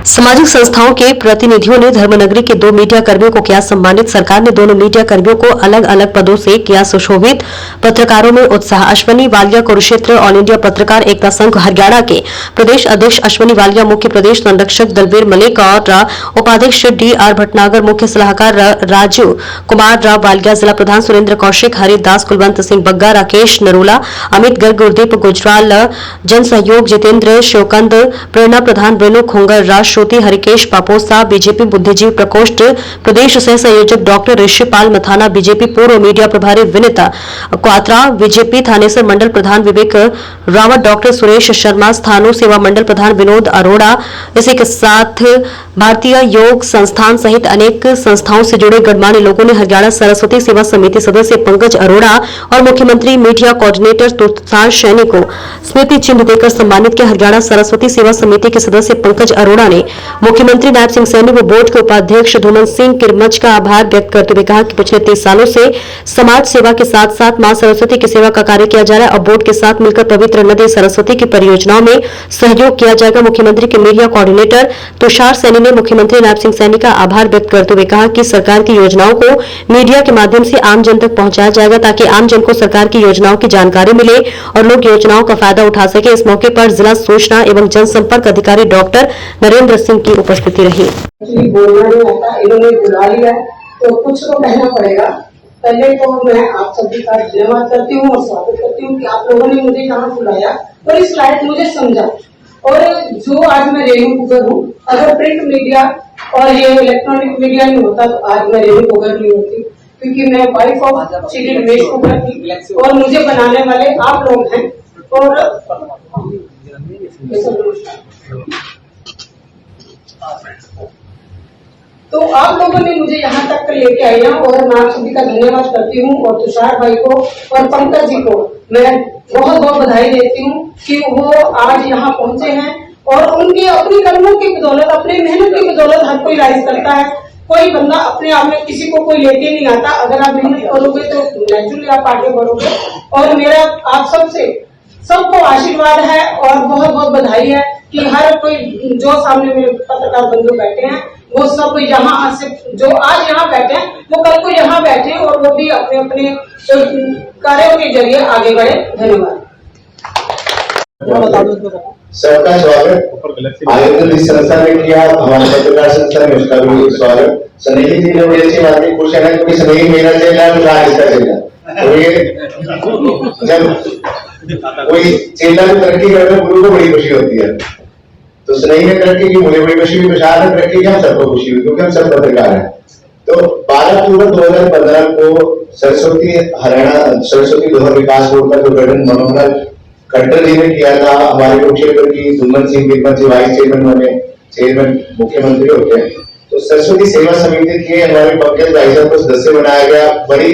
सामाजिक संस्थाओं के प्रतिनिधियों ने धर्मनगरी के 2 मीडिया कर्मियों को किया सम्मानित। सरकार ने दोनों मीडिया कर्मियों को अलग अलग पदों से किया सुशोभित। पत्रकारों में उत्साह। अश्वनी वालिया कुरुक्षेत्र ऑल इंडिया पत्रकार एकता संघ हरियाणा के प्रदेश अध्यक्ष अश्वनी वालिया, मुख्य प्रदेश संरक्षक दलवीर मलिक और उपाध्यक्ष डी.आर. भटनागर, मुख्य सलाहकार राजीव कुमार राव वालिया, जिला प्रधान सुरेंद्र कौशिक, हरिदास, कुलवंत सिंह बग्गा, राकेश नरोला, अमित गर्ग, गुरदीप गुजराल, जन सहयोग जितेंद्र शोकंद, प्रेरणा प्रधान रेणु खोंगर, राज श्रोति हरिकेश पापोसा, बीजेपी बुद्धिजीवी प्रकोष्ठ प्रदेश सह संयोजक डॉक्टर ऋषिपाल मथाना, बीजेपी पूर्व मीडिया प्रभारी विनीता क्वात्रा, बीजेपी थानेसर मंडल प्रधान विवेक रावत, डॉक्टर सुरेश शर्मा, स्थानु सेवा मंडल प्रधान विनोद अरोड़ा, इसी के साथ भारतीय योग संस्थान सहित अनेक संस्थाओं से जुड़े गणमान्य लोगों ने हरियाणा सरस्वती सेवा समिति सदस्य पंकज अरोड़ा और मुख्यमंत्री मीडिया कोऑर्डिनेटर तुषार सैनी को स्मृति चिन्ह देकर सम्मानित किया। हरियाणा सरस्वती सेवा समिति के सदस्य पंकज अरोड़ा ने मुख्यमंत्री नायब सिंह सैनी व बोर्ड के उपाध्यक्ष धूमन सिंह किरमच का आभार व्यक्त करते हुए कहा कि पिछले 30 सालों से समाज सेवा के साथ साथ मां सरस्वती की सेवा का कार्य किया जा रहा है और बोर्ड के साथ मिलकर पवित्र नदी सरस्वती की परियोजनाओं में सहयोग किया जाएगा। मुख्यमंत्री के मीडिया कोऑर्डिनेटर तुषार सैनी ने मुख्यमंत्री नायब सिंह सैनी का आभार व्यक्त करते हुए कहा कि सरकार की योजनाओं को मीडिया के माध्यम से आम जन तक पहुंचाया जाएगा ताकि आम जन को सरकार की योजनाओं की जानकारी मिले और लोग योजनाओं का फायदा उठा सके। इस मौके पर जिला सूचना एवं जनसंपर्क अधिकारी डॉक्टर नरेंद्र सिंह की उपस्थिति रही। बोलना नहीं आता, इन्होंने बुला लिया तो कुछ तो कहना पड़ेगा। पहले तो मैं आप सभी का धन्यवाद करती हूँ और स्वागत करती हूँ कि आप लोगों ने मुझे यहाँ बुलाया और इस लायक मुझे समझा। और जो आज मैं रेणु कुगर हूँ, अगर प्रिंट मीडिया और ये इलेक्ट्रॉनिक मीडिया नहीं होता तो आज मैं रेणु कुगर नहीं होती, क्योंकि मैं wife of Shri Ramesh cougar थी और मुझे बनाने वाले आप लोग हैं। और तो आप लोगों ने मुझे यहाँ तक लेके आए हैं और मैं आप सभी का धन्यवाद करती हूँ। और तुषार भाई को और पंकज जी को मैं बहुत बहुत बधाई देती हूँ कि वो आज यहाँ पहुंचे हैं और उनकी अपनी कर्मों की बदौलत, अपनी मेहनत की बदौलत हर कोई राइज करता है। कोई बंदा अपने आप में किसी को कोई लेके नहीं आता। अगर आप मेहनत करोगे तो नेचुरली आप आगे बढ़ोगे। और मेरा आप सबको आशीर्वाद है और बहुत बहुत बधाई है कि हर कोई जो सामने मेरे पत्रकार बंधु बैठे हैं वो सब यहाँ से जो आज यहाँ बैठे हैं वो कल को यहाँ बैठे और वो भी अपने अपने कार्यों के जरिए आगे बढ़े। धन्यवाद। सबका स्वागत। आयोजन इस संस्था ने किया, हमारे पत्रकार संस्था में उसका भी स्वागत। स्नेही जी ने बड़ी अच्छी बात की, खुश है क्योंकि स्नेही मेरा चेला है, तुषार इसका चेला। तो ये जब कोई चेला को तरक्की करता है गुरु को बड़ी खुशी होती है। तो स्नेही ने तरक्की की, मुझे बड़ी खुशी हुई, तुषार ने तरक्की की, हम सबको खुशी हुई क्योंकि हम सब पत्रकार हैं। तो 12 अक्टूबर 2015 को सरस्वती दोहर विकास बोर्ड का जो गठन मनोहर खट्टर जी ने किया था, हमारे कुरुक्षेत्र की धूमन सिंह किरमच जी वाइस चेयरमैन बने, चेयरमैन मुख्यमंत्री होते हैं। तो सरस्वती सेवा समिति के हमारे पंकज भाई साहब को सदस्य बनाया गया। बड़ी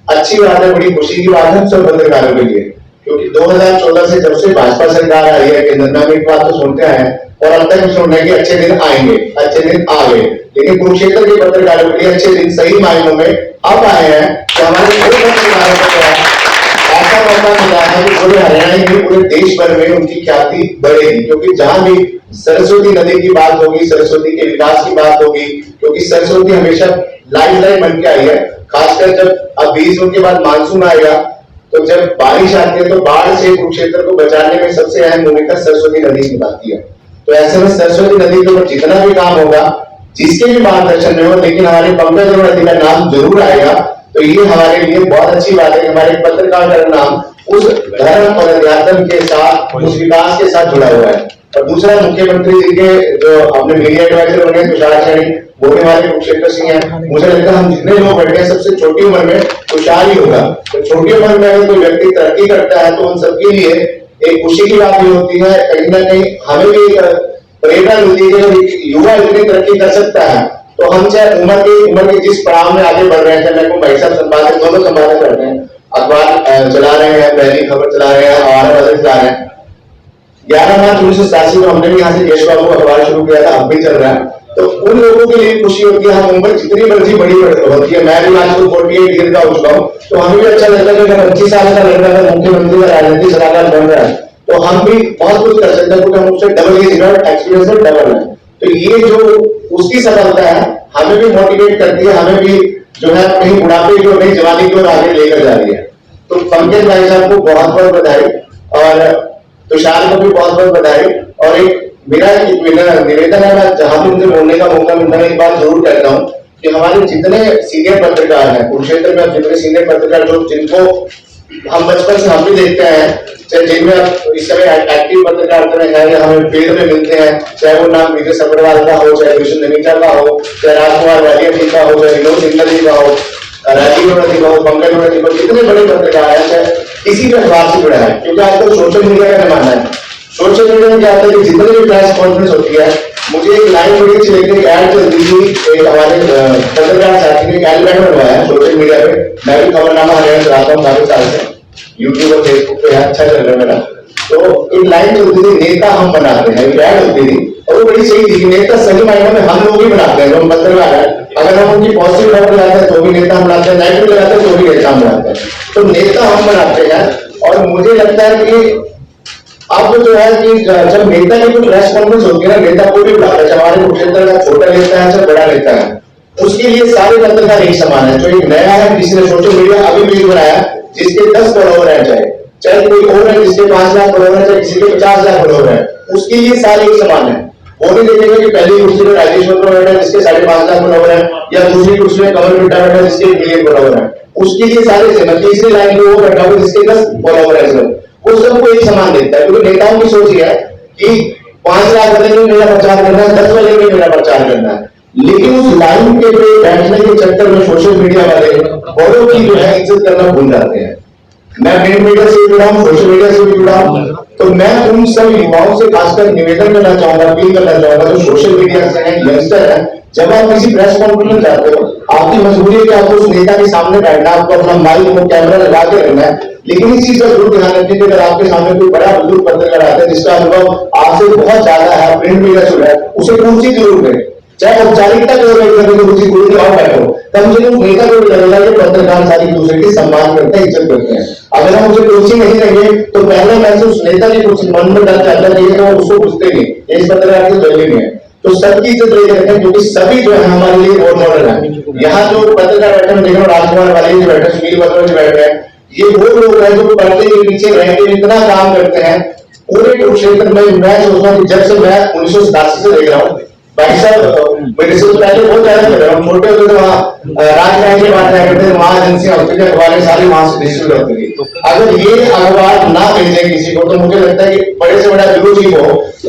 अच्छी बात है, बड़ी खुशी की बात है सब पत्रकारों के लिए, क्योंकि 2014 से जब से भाजपा सरकार आई है केंद्र में, एक बात तो सुनते हैं और अब तक सुन रहे हैं कि अच्छे दिन आएंगे, अच्छे दिन आ गए। लेकिन कुरुक्षेत्र के पत्रकारों के लिए अच्छे दिन सही मायनों में अब आए हैं कि हमारे ऐसा मौका मिला है कि पूरे हरियाणा में, पूरे देश भर में उनकी ख्याति बढ़ेगी। क्योंकि जहां भी सरस्वती नदी की बात होगी, सरस्वती के विकास की बात होगी, क्योंकि सरस्वती हमेशा लाइफलाइन बन के आई है। खासकर जब अब 20 जून के बाद मानसून आएगा तो जब बारिश आती है तो बाढ़ से कुरुक्षेत्र को बचाने में सबसे अहम भूमिका सरस्वती नदी निभाती है। तो ऐसे में सरस्वती नदी के ऊपर जितना भी काम होगा, जिसके भी मार्गदर्शन में हो, लेकिन हमारे पंकज नदी का नाम जरूर आएगा। तो ये हमारे लिए बहुत अच्छी बात है कि हमारे पत्रकार का नाम उस धर्म और अध्यात्म के साथ, उस विकास के साथ जुड़ा हुआ है। और दूसरा, मुख्यमंत्री जी के जो अपने मीडिया एडवाइजर बने तुषार सैनी, वो भी हमारे कुरुक्षेत्र से हैं। मुझे लगता है हम जितने लोग बैठे हैं सबसे छोटी उम्र में तुषार ही होगा। तो छोटी उम्र में अगर कोई व्यक्ति तरक्की करता है तो उन सबके लिए एक खुशी की बात भी होती है। कहीं ना कहीं हमें भी प्रेरणा मिलती है कि युवा इतनी तरक्की कर सकता है। तो हम चाहे उम्र के जिस पड़ाव में आगे बढ़ रहे हैं, मैं भाई साहब संपादक दोनों संपादक करते हैं, अखबार चला रहे हैं, दैनिक खबर चला रहे हैं, हमारा बदल चला रहे हैं। 11 मार्च 1987 में हमने भी यहाँ से यश बाबू अखबार शुरू किया था, अब भी चल रहा है। तो उन लोगों के लिए खुशी होती है। हम उम्र जितनी मर्जी बड़ी होती है, मैं भी आज 48 ईयर का हो चुका हूँ, तो हमें भी अच्छा लगता है कि 25 साल का लड़का है मुख्यमंत्री का राजनीतिक सलाहकार बन रहा है तो हम भी बहुत कुछ कर सकते हैं, क्योंकि हम उससे डबल एज एक्सपीरियंस डबल है। तो ये जो उसकी सफलता है हमें भी मोटिवेट करती है, हमें भी जो है कहीं बुढ़ापे की और नई जवानी की ओर आगे लेकर जा रही है। तो पंकज भाई साहब को बहुत बहुत बधाई और तुषार को भी बहुत बहुत बधाई। और एक मेरा निवेदन है, मैं जहां भी मुझे बोलने का मौका मिलता है एक बात जरूर कहता हूँ कि हमारे जितने सीनियर पत्रकार हैं कुरुक्षेत्र में, जितने सीनियर पत्रकार जो जिनको हम बचपन से हम भी देखते हैं, चाहे जिनमें इस समय एक्टिव पत्रकारिता में है या हमें फील्ड में मिलते हैं, चाहे वो नाम विजय सब्रवाल का हो, चाहे कृष्ण नमीटा का हो, चाहे राजकुमार वालिया जी का हो, चाहे विनोद सिंगल जी का हो, राजीव अरोड़ा जी का हो, पंकज अरोड़ा जी का हो, कितने बड़े पत्रकार हैं, चाहे किसी भी अखबार से जुड़ा है। क्योंकि आजकल सोशल मीडिया का जमाना है। सोशल मीडिया में क्या होता है कि जितने भी प्रेस कॉन्फ्रेंस होती है, मुझे एक लाइन बड़ी अच्छी लगती है, एक ऐड चलती थी, एक हमारे पत्रकार साथी ने एक एलिमेंट बनवाया है सोशल मीडिया पे। मैं भी खबरनामा हरियाणा चलाता हूँ काफी साल से, यूट्यूब और फेसबुक पे अच्छा चल रहा है मेरा। तो एक लाइन चलती थी, नेता हम बनाते हैं, एक ऐड होती थी और वो बड़ी सही थी कि नेता सही मायने में हम लोग ही बनाते हैं, जो हम पत्रकार हैं। अगर हम उनकी पॉजिटिव खबर लगाते हैं तो भी नेता हम बनाते हैं, नेगेटिव लगाते हैं तो भी नेता हम बनाते हैं। तो नेता हम बनाते हैं और मुझे लगता है कि अब जो है कि जब नेता की कोई प्रेस कॉन्फ्रेंस होती है ना, नेता कोई भी बुलाता है, हमारे कुरुक्षेत्र का छोटा नेता है चाहे बड़ा नेता है, उसके लिए सारे पत्रकार एक समान है। जो एक नया है, किसी ने सोशल मीडिया अभी पेज बनाया जिसके 10 फॉलोवर है, चाहे कोई और है जिसके 5 लाख फॉलोवर है, चाहे किसी के 50 लाख फॉलोवर है, उसके लिए सारे एक समान है। वो नहीं देखेंगे कि पहली कुर्सी में राजेश मिश्रा बैठा है जिसके 5.5 लाख फॉलोवर है, या दूसरी कुर्सी में कमल मिट्टा बैठा है जिसके 1 मिलियन फॉलोवर है, उसके लिए सारे सेम है। तीसरी लाइन में वो बैठा हुआ जिसके 10 फॉलोवर है, वो सबको एक समान देखता है। क्योंकि नेताओं की सोच ये है कि 5 लाख वाले में मेरा प्रचार करना है, 10 वाले में मेरा प्रचार करना है। लेकिन उस लाइन के पे बैठने के चक्कर में सोशल मीडिया वाले बड़ों की जो है इज्जत करना भूल जाते हैं। मैं प्रिंट मीडिया से जुड़ा हूँ, सोशल मीडिया से भी जुड़ा हूँ, तो मैं उन सब युवाओं से खासकर निवेदन करना चाहूंगा, अपील करना चाहूंगा जो सोशल मीडिया से हैं, यंगस्टर हैं। जब आप किसी प्रेस कॉन्फ्रेंस में जाते हो, आपकी मजबूरी है कि आपको उस नेता के सामने बैठना, आपको अपना माइक और कैमरा लगा के रखना है। लेकिन इस चीज का जरूर ध्यान रखिए कि अगर आपके सामने कोई बड़ा बुजुर्ग पत्रकार आता है जिसका अनुभव आपसे बहुत ज्यादा है, प्रिंट मीडिया से जुड़ा है, उसे कुर्सी जरूर दें, चाहे औपचारिकता के कुर्सी कुर्सी और बैठो, कम से कम नेता को भी लगेगा कि पत्रकार सारी दूसरे की सम्मान करते हैं, इज्जत करते हैं। अगर हम उसे कुर्सी नहीं देंगे तो पहले मैं उस नेता की कुर्सी मन में डर जाता है कि हम उसको पूछते नहीं, इस पत्रकार की वैल्यू नहीं है। तो सबकी इज्जत लेके रखें क्योंकि सभी जो है हमारे लिए रोल मॉडल है। यहाँ जो पत्रकार बैठे हैं, देख रहा हूँ राजकुमार वाले जी बैठे, सुनील वर्मा जी बैठे हैं, ये वो लोग हैं जो पर्दे के पीछे रह के इतना काम करते हैं पूरे कुरुक्षेत्र में। मैं सोचता हूँ कि जब से मैं 1987 से देख रहा हूँ, भाई साहब मेरे से पहले बहुत ज्यादा कर रहा हूँ, छोटे होते थे वहाँ राजधानी के बात रहा करते थे, वहां एजेंसियां होती थी, अखबारें सारी वहां से डिस्ट्रीब्यूट होती थी। अगर ये अखबार ना भेजे किसी को तो मुझे लगता है कि बड़े से बड़ा गुरु जी को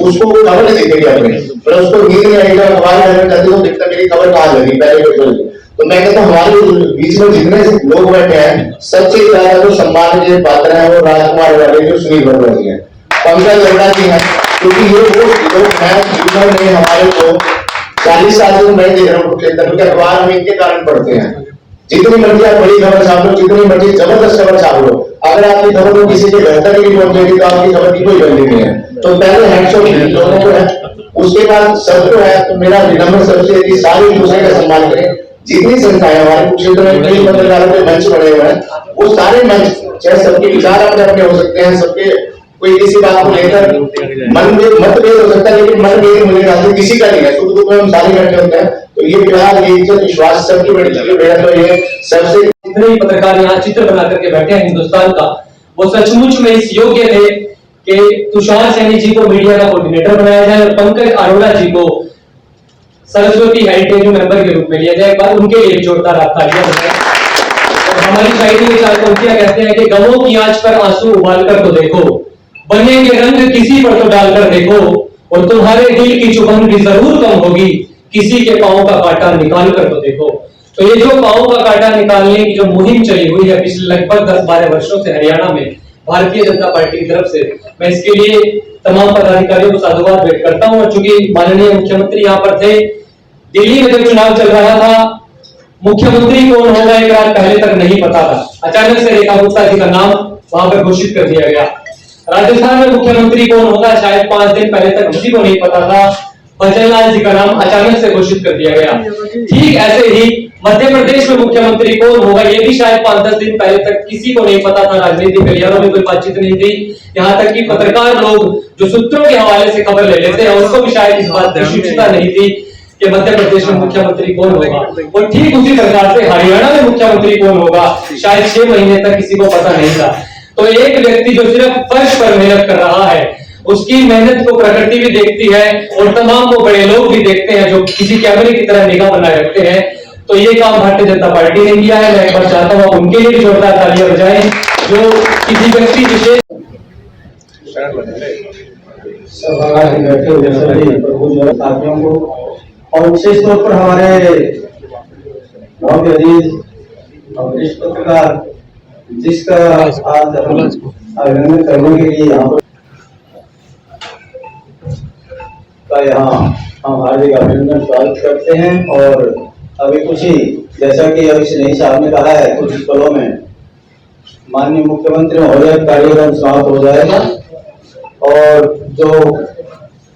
उसको कोई खबर नहीं दिखेगी अपनी, पर उसको नींद नहीं आएगी, अखबार पढ़ने जाती तो दिखता मेरी खबर कहाँ लगी पहले पेपर। तो मैं कहता हूँ हमारे बीच में जितने लोग बैठे हैं सबसे ज्यादा जो सम्मान के पात्र है वो राजकुमार वाले जो सुनील वर्मा जी है, पंकज अरोड़ा जी है। क्योंकि ये वो लोग हैं जिन्होंने हमारे को 40 साल से मैं देख रहा हूँ कुरुक्षेत्र के अखबार में इनके कारण पढ़ते हैं। जितनी मर्जी आप बड़ी खबर छाप लो, जितनी मर्जी जबरदस्त खबर छाप लो, अगर आपकी खबर को किसी के घर तक नहीं पहुंचेगी तो आपकी खबर की कोई वैल्यू नहीं है। तो पहले हैंडशॉट लोगों को है, उसके बाद सबको है। तो मेरा विनम्र सबसे है कि सारे दूसरे का सम्मान करें। जितनी संस्थाएं हमारे कुरुक्षेत्र में कई पत्रकारों के मंच बने हुए हैं, वो सारे मंच चाहे सबके विचार अपने अपने हो सकते हैं, सबके कोई किसी बात को लेकर मन में मतभेद हो सकता है, लेकिन मतभेद मुझे ख्याल किसी का नहीं है। सुख दुख में हम सारे बैठे होते हैं। तो ये प्यार, ये इज्जत, विश्वास सबकी बड़ी चीज है। तो ये सबसे जितने भी पत्रकार यहाँ चित्र बना करके बैठे हैं हिंदुस्तान का, वो सचमुच में इस योग्य थे कि तुषार सैनी जी को मीडिया का कोऑर्डिनेटर बनाया जाए और पंकज अरोड़ा जी को सरस्वती हेरिटेज मेंबर के रूप में लिया जाए। एक बार उनके लिए जोरदार तालियां बजाएं। और हमारी शायरी में 4 पंक्तियां कहते हैं कि गमों की आंच पर आंसू उबाल कर तो देखो, बनेंगे रंग किसी पर तो डालकर देखो, और तुम्हारे दिल की चुभन भी जरूर कम होगी, किसी के पांव का कांटा निकाल कर तो देखो। तो ये जो पांव का कांटा निकालने की जो मुहिम चली हुई है पिछले लगभग 10-12 वर्षों से हरियाणा में भारतीय जनता पार्टी की तरफ से, मैं इसके लिए तमाम पदाधिकारियों को साधुवाद भेंट करता हूं। और चूंकि माननीय मुख्यमंत्री यहाँ पर थे, दिल्ली में जब चुनाव चल रहा था, मुख्यमंत्री कौन होगा एक रात पहले तक नहीं पता था। अचानक से रेखा गुप्ता जी का नाम वहां पर घोषित कर दिया गया। राजस्थान में मुख्यमंत्री कौन होगा शायद 5 दिन पहले तक किसी को नहीं पता था। भजन लाल जी का नाम अचानक से घोषित कर दिया गया। ठीक ऐसे ही मध्य प्रदेश में मुख्यमंत्री कौन होगा ये भी शायद 5-10 दिन पहले तक किसी को नहीं पता था, राजनीतिक गलियारों में कोई बातचीत नहीं थी। यहाँ तक कि पत्रकार लोग जो सूत्रों के हवाले से खबर ले लेते हैं उनको भी शायद इस बात की शिक्षिता नहीं थी कि मध्य प्रदेश में मुख्यमंत्री कौन होगा। और ठीक उसी प्रकार से हरियाणा में मुख्यमंत्री कौन होगा शायद 6 महीने तक किसी को पता नहीं था। तो एक व्यक्ति जो सिर्फ फर्श पर मेहनत कर रहा है उसकी मेहनत को प्रकृति भी देखती है और तमाम वो बड़े लोग भी देखते हैं जो किसी कैमरे की तरह निगाह बनाए रखते हैं। तो ये काम भारतीय जनता पार्टी ने किया है। मैं एक बार चाहता हूँ उनके लिए भी जोरदार तालियां बजाएं जो किसी व्यक्ति विशेष बैठे हुए सभी प्रभु साथियों को और विशेष तौर पर हमारे बहुत अजीज और वरिष्ठ पत्रकार जिसका आज अभिनंदन करने के लिए यहाँ पर हम हार्दिक अभिनंदन स्वागत करते हैं। और अभी कुछ ही जैसा कि अभी स्नेही साहब ने कहा है कुछ पलों में माननीय मुख्यमंत्री महोदय का कार्यक्रम समाप्त हो जाएगा और जो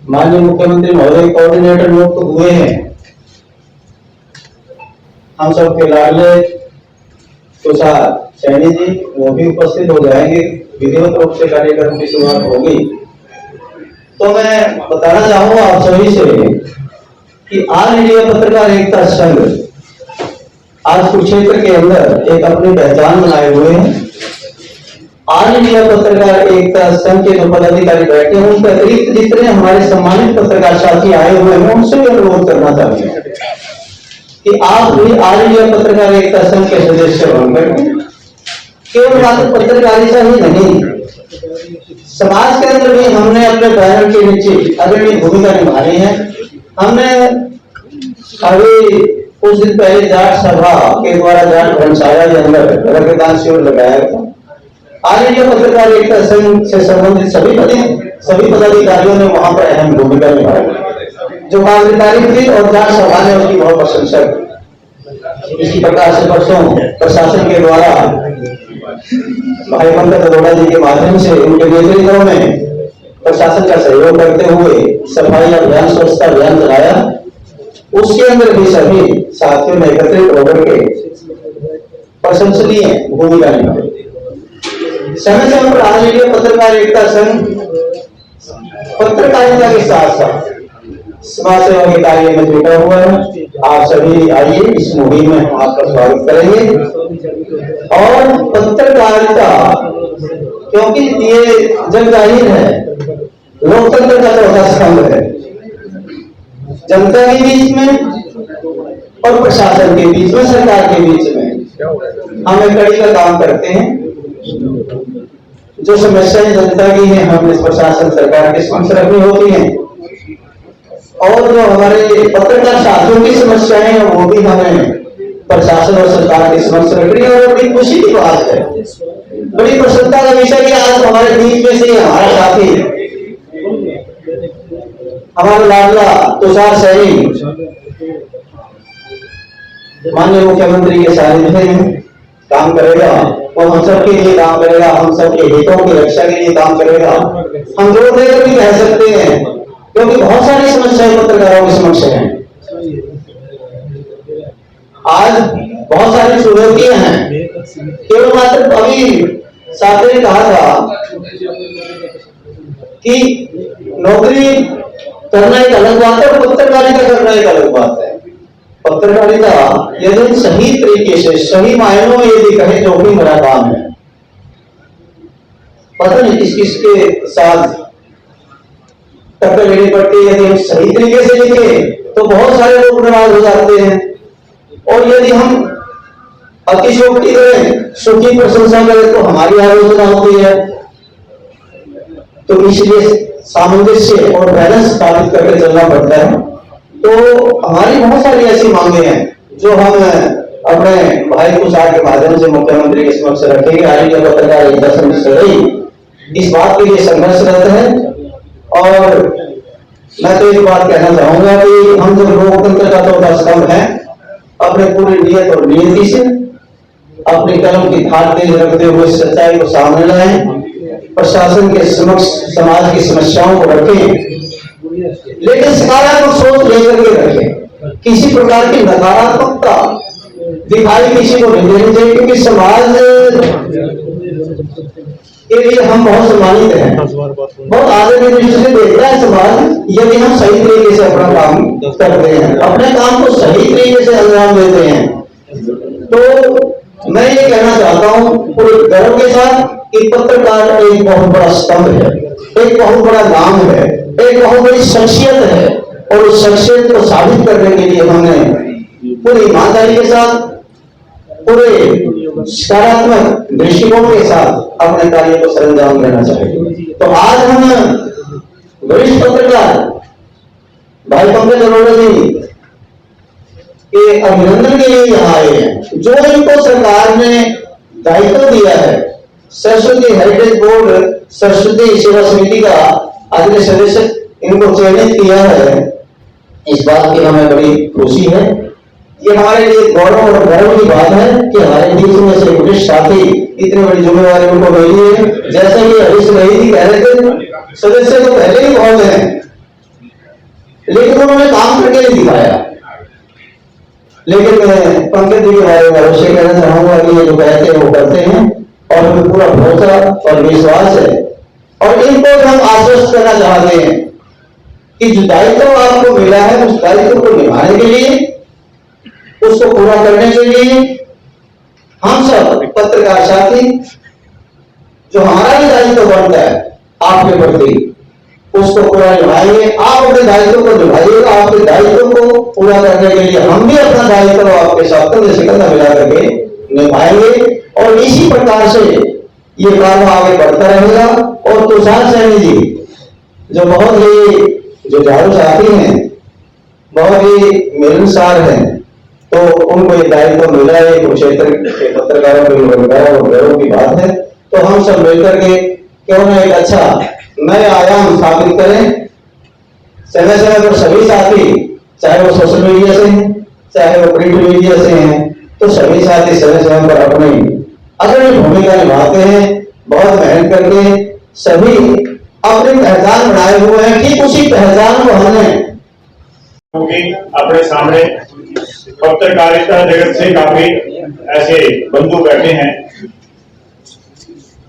माननीय मुख्यमंत्री महोदय कोऑर्डिनेटर नियुक्त हुए हैं हम सबके लाडले तुषार सैनी जी वो भी उपस्थित हो जाएंगे। विधिवत रूप से कार्यक्रम की शुरुआत होगी। तो मैं बताना चाहूंगा आप सभी से कि ऑल इंडिया पत्रकार एकता संघ आज कुरुक्षेत्र के अंदर एक अपनी पहचान बनाए हुए हैं। ऑल इंडिया पत्रकार एकता संघ के जो पदाधिकारी बैठे हैं उनके अतिरिक्त जितने हमारे सम्मानित पत्रकार साथी आए हुए हैं उनसे भी अनुरोध करना चाहते हैं कि आप भी ऑल इंडिया पत्रकार एकता संघ के सदस्य बनकर केवल मात्र पत्रकारिता ही नहीं समाज के अंदर भी हमने अपने पैरों के नीचे अग्रणी भूमिका निभानी है। हमने अभी कुछ दिन पहले जाट सभा के द्वारा जाट धर्मशाला के अंदर रक्तदान शिविर लगाया था। ऑल इंडिया पत्रकार एकता संघ से संबंधित सभी पदाधिकारियों ने वहां पर अहम भूमिका निभाई जो काफी तारीफ थी और जाट सभा ने उसकी बहुत प्रशंसा की। इसी प्रकार से परसों प्रशासन के द्वारा भाई पंकज अरोड़ा जी के माध्यम से उनके नेतृत्व में प्रशासन का सहयोग करते हुए सफाई अभियान स्वच्छता अभियान चलाया। उसके अंदर भी सभी साथियों ने एकत्रित होकर के प्रशंसनीय भूमिका निभाई। समय समय पर ऑल इंडिया पत्रकार एकता संघ पत्रकारिता के साथ साथ समाज सेवा के कार्य में जुटा हुआ है। आप सभी आइए इस मुहिम में हम आपका स्वागत करेंगे। और पत्रकारिता क्योंकि ये जग जाहिर है लोकतंत्र का चौथा स्तंभ है। जनता के बीच में और प्रशासन के बीच में सरकार के बीच में हम एक कड़ी का काम करते हैं। जो समस्याएं जनता की हैं हम इस प्रशासन सरकार के समक्ष रखनी होती हैं और जो हमारे पत्रकार साथियों की समस्याएं हैं वो भी हमें प्रशासन और सरकार के समक्ष रखनी है। और बड़ी खुशी की बात है, बड़ी प्रसन्नता का विषय कि आज हमारे बीच में से हमारा साथी हमारा लाडला तुषार सैनी माननीय मुख्यमंत्री के सानिध्य में काम करेगा और हम सबके लिए काम करेगा, हम सबके हितों की रक्षा के लिए काम करेगा। हम जोर देकर भी कह सकते हैं क्योंकि बहुत सारी समस्याएं पत्रकारों की समस्या है। आज बहुत सारी चुनौतियां हैं। केवल मात्र अभी साथी ने कहा था कि नौकरी करना एक अलग बात है और पत्रकारिता करना एक अलग बात है। पत्रकारिता यदि सही तरीके से सही मायनों में यदि कहे जोखिम भरा काम है। पता नहीं किस किस के साथ टक्कर लेनी पड़ती है। यदि हम सही तरीके से लिखे तो बहुत सारे लोग नाराज हो जाते हैं और यदि हम अतिशयोक्ति करें सुखी प्रशंसा करें तो हमारी आलोचना होती है। तो इसलिए सामंजस्य और बैलेंस स्थापित करके चलना पड़ता है। तो हमारी बहुत सारी ऐसी मांगे हैं जो हम अपने भाई तुषार के माध्यम से मुख्यमंत्री के समक्ष रखेंगे। ऑल इंडिया पत्रकार एकता संघ इस बात के लिए संघर्षरत है। और मैं तो एक बात कहना चाहूंगा कि हम जो लोकतंत्र का चौथा स्तंभ है अपने पूरी नियत और नियति से अपनी कलम की धार तेज रखते हुए सच्चाई को सामने लाएं, प्रशासन के समक्ष समाज की समस्याओं को रखें लेकिन सकारात्मक सोच लेकर के रखें। किसी प्रकार की नकारात्मकता दिखाई किसी को नहीं देनी चाहिए, क्योंकि समाज के लिए हम बहुत सम्मानित हैं, बहुत आदर की दृष्टि से देखता है समाज, यदि हम सही तरीके से अपना काम करते हैं, अपने काम को सही तरीके से अंजाम देते हैं। तो मैं ये कहना चाहता हूँ पूरे गर्व के साथ कि पत्रकार एक बहुत बड़ा स्तंभ है, एक बहुत बड़ा नाम है, एक बहुत बड़ी शख्सियत है, और उस शख्सियत को साबित करने के लिए हमने पूरी ईमानदारी के साथ, पूरे सकारात्मक दृष्टिकोण के साथ अपने कार्य को सरंजाम देना चाहिए। तो आज हम वरिष्ठ पत्रकार भाई पंकज अरोड़ा जी के अभिनंदन के लिए यहाँ आए हैं, जो इनको सरकार ने दायित्व दिया है। सरस्वती हेरिटेज बोर्ड सरस्वती सेवा समिति का अगले सदस्य इनको चयनित किया है, इस बात की हमें बड़ी खुशी है। ये हमारे लिए गौरव और गर्व की बात है कि हमारे बीच में से वरिष्ठ साथी इतनी बड़ी जिम्मेवारी उनको मिली है। जैसा कि हरीश रही थी कह रहे थे, सदस्य तो पहले ही बहुत हैं, लेकिन उन्होंने काम करके नहीं दिखाया। लेकिन मैं पंकज जी के बारे में अवश्य कहना चाहूंगा कि ये जो कहते हैं वो करते हैं, और हमें पूरा भरोसा और विश्वास है। और इनको हम आश्वस्त करना चाहते हैं कि जो दायित्व आपको मिला है, उस दायित्व को निभाने के लिए, उसको पूरा करने के लिए हम सब पत्रकार साथी जो हमारा भी दायित्व बनता है आपके प्रति, उसको पूरा निभाएंगे। आप अपने दायित्व को निभाइएगा, आपके दायित्व को पूरा करने के लिए हम भी अपना दायित्व आपके साथ कंधे से कंधा मिला करके निभाएंगे। और इसी प्रकार से ये काम आगे बढ़ता रहेगा। और तुषार सैनी जी जो बहुत ही जुझारू साथी हैं, बहुत ही मिलनसार हैं, तो उनको ये दायित्व मिला है, कुरुक्षेत्र के पत्रकारों के रोजगार और गर्व की बात है। तो हम सब मिलकर के क्यों ना एक अच्छा नए आयाम स्थापित करें। समय समय पर सभी साथी, चाहे वो सोशल मीडिया से हैं, चाहे वो प्रिंट मीडिया से हैं, तो सभी साथी समय समय पर अपनी अग्रणी भूमिका निभाते हैं। बहुत मेहनत करके सभी अपनी पहचान बनाए हुए हैं। ठीक उसी पहचान को हमने अपने सामने पत्रकारिता जगत से काफी ऐसे बंधु बैठे हैं।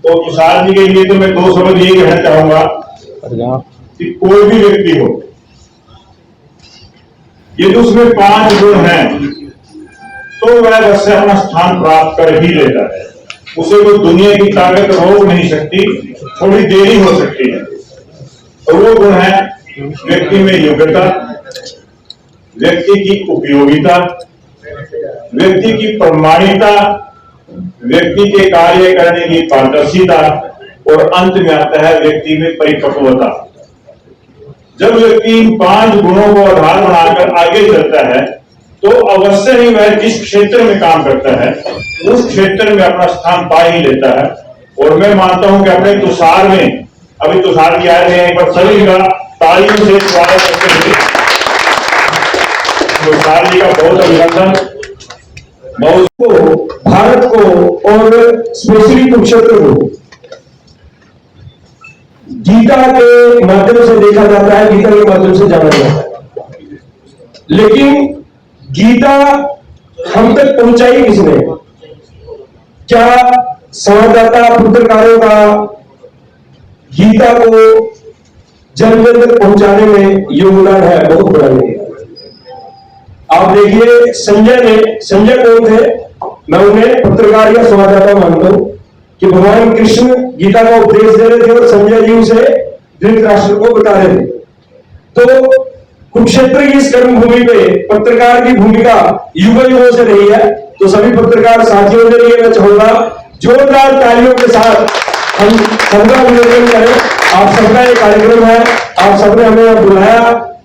तो तुषार जी के लिए तो मैं दो शब्द यही कहना चाहूंगा कि कोई भी व्यक्ति हो, यदि उसमें 5 गुण हैं तो वह वैसे अपना स्थान प्राप्त कर ही लेता है। उसे कोई दुनिया की ताकत रोक नहीं सकती, थोड़ी देरी हो सकती है। तो वो गुण है व्यक्ति में योग्यता, व्यक्ति की उपयोगिता, व्यक्ति की प्रामाणिकता, व्यक्ति के कार्य करने की पारदर्शिता, और अंत में आता है व्यक्ति में परिपक्वता। जब व्यक्ति इन 5 गुणों को आधार बनाकर आगे चलता है तो अवश्य ही वह जिस क्षेत्र में काम करता है उस क्षेत्र में अपना स्थान पा ही लेता है। और मैं मानता हूं कि अपने तुषार में, अभी तुषार जी आए हैं, एक बार सभी का तालियों से स्वागत करते हुए तुषार जी का बहुत अभिनंदन। बहुत को, भारत को और स्पेशली कुरुक्षेत्र को गीता के माध्यम से देखा जाता है, गीता के माध्यम से जाना जाता है। लेकिन गीता हम तक पहुंचाई किसने? क्या संवाददाता पत्रकारों का गीता को जन जन तक पहुंचाने में योगदान है, बहुत बड़ा योगदान। आप देखिए संजय कौन थे? मैं उन्हें पत्रकार या संवाददाता मानता हूं कि भगवान कृष्ण गीता का उपदेश दे रहे थे और संजय जी उसे धृतराष्ट्र को बता रहे थे। तो कुरुक्षेत्र की इस कर्मभूमि पे पत्रकार की भूमिका युगों से रही है। तो सभी पत्रकार साथियों के लिए मैं चाहूंगा जोरदार तालियों के साथ हम सबका अभिनंदन करें। आप सबका ये कार्यक्रम है, आप सबने हमें बुलाया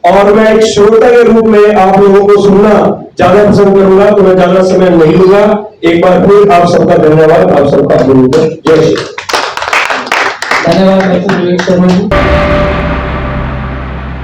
और मैं एक श्रोता के रूप में आप लोगों को सुनना ज्यादा पसंद करूंगा, तो मैं ज्यादा समय नहीं लूंगा। एक बार फिर आप सबका धन्यवाद, आप सबका अभिनंदन। जय श्री। धन्यवाद।